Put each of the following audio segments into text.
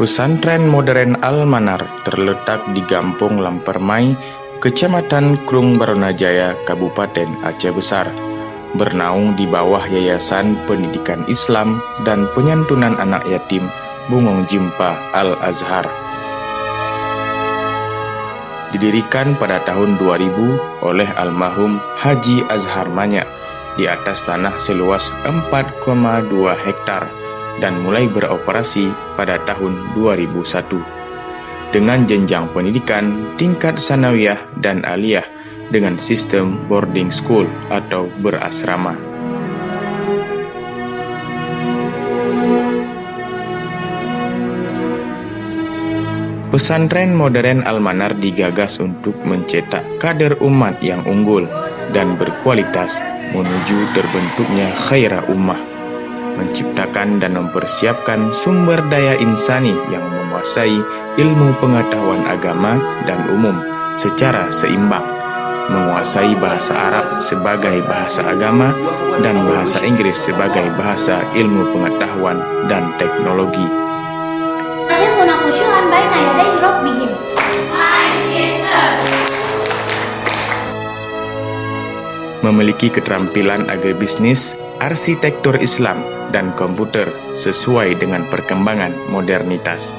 Pesantren Modern Al-Manar terletak di Gampong Lampermai, Kecamatan Krung Barunajaya, Kabupaten Aceh Besar, bernaung di bawah Yayasan Pendidikan Islam dan Penyantunan Anak Yatim Bungong Jimpa Al-Azhar. Didirikan pada tahun 2000 oleh almarhum Haji Azhar Manyak di atas tanah seluas 4,2 hektar dan mulai beroperasi pada tahun 2001 dengan jenjang pendidikan tingkat sanawiyah dan aliyah dengan sistem boarding school atau berasrama. Pesantren Modern Al-Manar digagas untuk mencetak kader umat yang unggul dan berkualitas menuju terbentuknya khaira ummah, menciptakan dan mempersiapkan sumber daya insani yang menguasai ilmu pengetahuan agama dan umum secara seimbang, menguasai bahasa Arab sebagai bahasa agama dan bahasa Inggris sebagai bahasa ilmu pengetahuan dan teknologi. Memiliki keterampilan agribisnis, arsitektur Islam, dan komputer sesuai dengan perkembangan modernitas.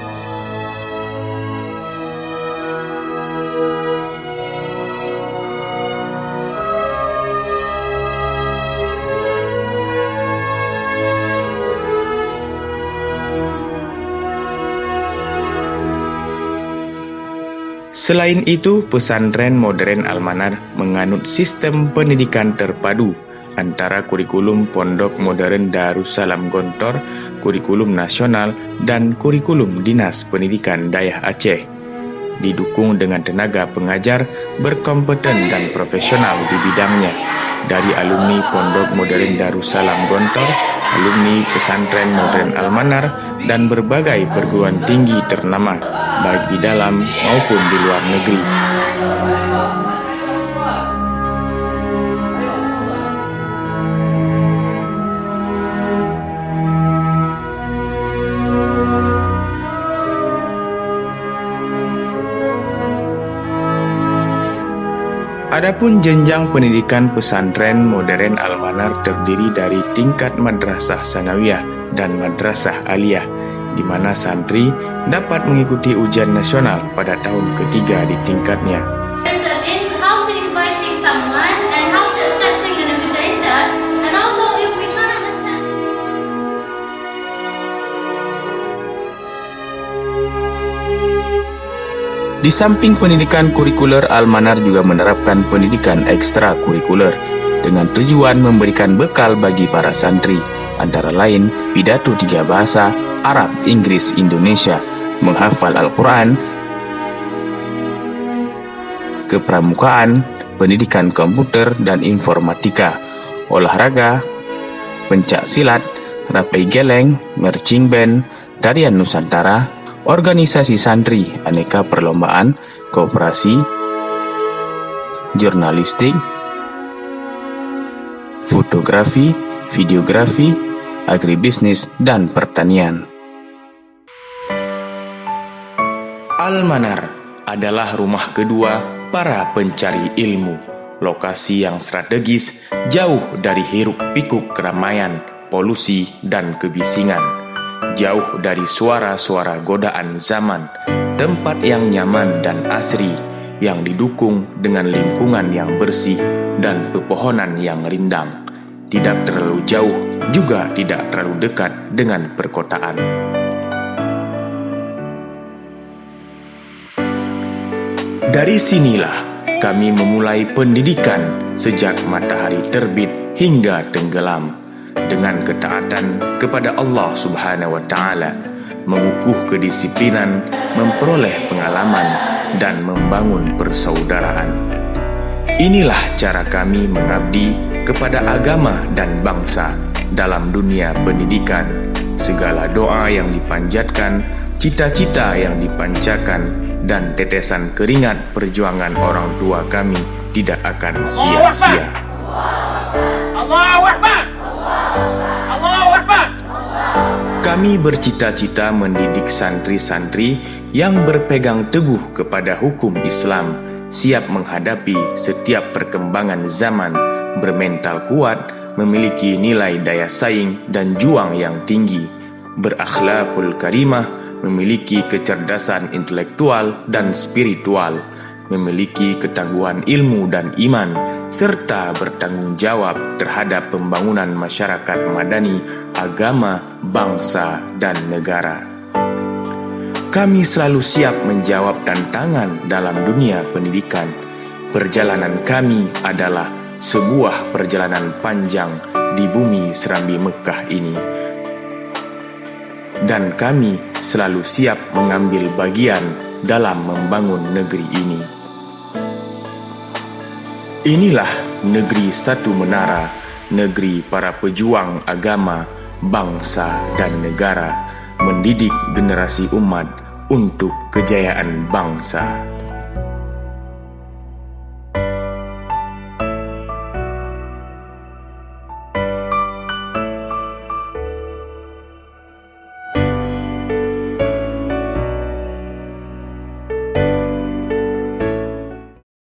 Selain itu, pesantren Modern Al-Manar menganut sistem pendidikan terpadu antara kurikulum Pondok Modern Darussalam Gontor, kurikulum nasional, dan kurikulum Dinas Pendidikan Dayah Aceh. Didukung dengan tenaga pengajar berkompeten dan profesional di bidangnya dari alumni Pondok Modern Darussalam Gontor, alumni pesantren Modern Al-Manar, dan berbagai perguruan tinggi ternama baik di dalam maupun di luar negeri. Adapun jenjang pendidikan pesantren Modern Al-Manar terdiri dari tingkat madrasah sanawiyah dan madrasah aliyah, di mana santri dapat mengikuti ujian nasional pada tahun ketiga di tingkatnya. Di samping pendidikan kurikuler, Al-Manar juga menerapkan pendidikan ekstra kurikuler dengan tujuan memberikan bekal bagi para santri, antara lain pidato 3 bahasa, Arab, Inggris, Indonesia, menghafal Al-Quran, kepramukaan, pendidikan komputer dan informatika, olahraga, pencak silat, rapai geleng, marching band, tarian Nusantara, organisasi santri, aneka perlombaan, koperasi, jurnalistik, fotografi, videografi, agribisnis, dan pertanian. Al-Manar adalah rumah kedua para pencari ilmu, lokasi yang strategis jauh dari hiruk-pikuk keramaian, polusi, dan kebisingan, jauh dari suara-suara godaan zaman, tempat yang nyaman dan asri, yang didukung dengan lingkungan yang bersih dan pepohonan yang rindang, tidak terlalu jauh, juga tidak terlalu dekat dengan perkotaan. Dari sinilah kami memulai pendidikan sejak matahari terbit hingga tenggelam, dengan ketaatan kepada Allah Subhanahu wa Ta'ala, mengukuh kedisiplinan, memperoleh pengalaman, dan membangun persaudaraan. Inilah cara kami mengabdi kepada agama dan bangsa dalam dunia pendidikan. Segala doa yang dipanjatkan, cita-cita yang dipancakan, dan tetesan keringat perjuangan orang tua kami tidak akan sia-sia. Allahu Akbar! Allahu Akbar! Kami bercita-cita mendidik santri-santri yang berpegang teguh kepada hukum Islam, siap menghadapi setiap perkembangan zaman, bermental kuat, memiliki nilai daya saing dan juang yang tinggi, berakhlakul karimah, memiliki kecerdasan intelektual dan spiritual, memiliki ketangguhan ilmu dan iman, serta bertanggung jawab terhadap pembangunan masyarakat madani, agama, bangsa, dan negara. Kami selalu siap menjawab tantangan dalam dunia pendidikan. Perjalanan kami adalah sebuah perjalanan panjang di bumi serambi Mekah ini. Dan kami selalu siap mengambil bagian dalam membangun negeri ini. Inilah negeri satu menara, negeri para pejuang agama, bangsa, dan negara, mendidik generasi umat untuk kejayaan bangsa.